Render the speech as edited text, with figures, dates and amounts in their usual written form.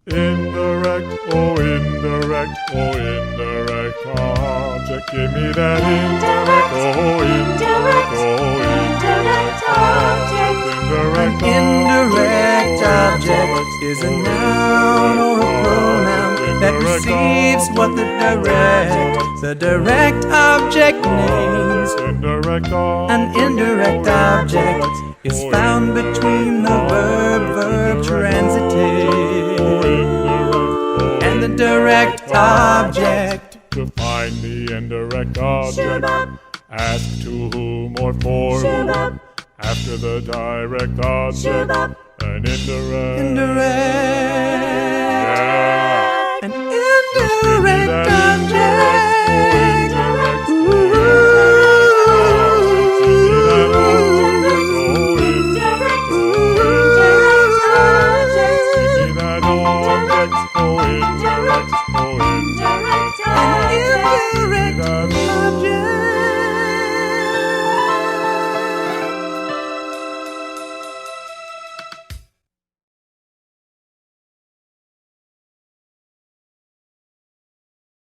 Indirect, oh indirect, oh indirect object. Give me that indirect, oh indirect, oh indirect object. Indirect object is a noun or a pronoun that receives what the direct object names. An indirect object is found between the verb transitive and the direct object. To find the indirect object, ask to whom or for whom. After the direct object, an indirect. An indirect object. Give me that object.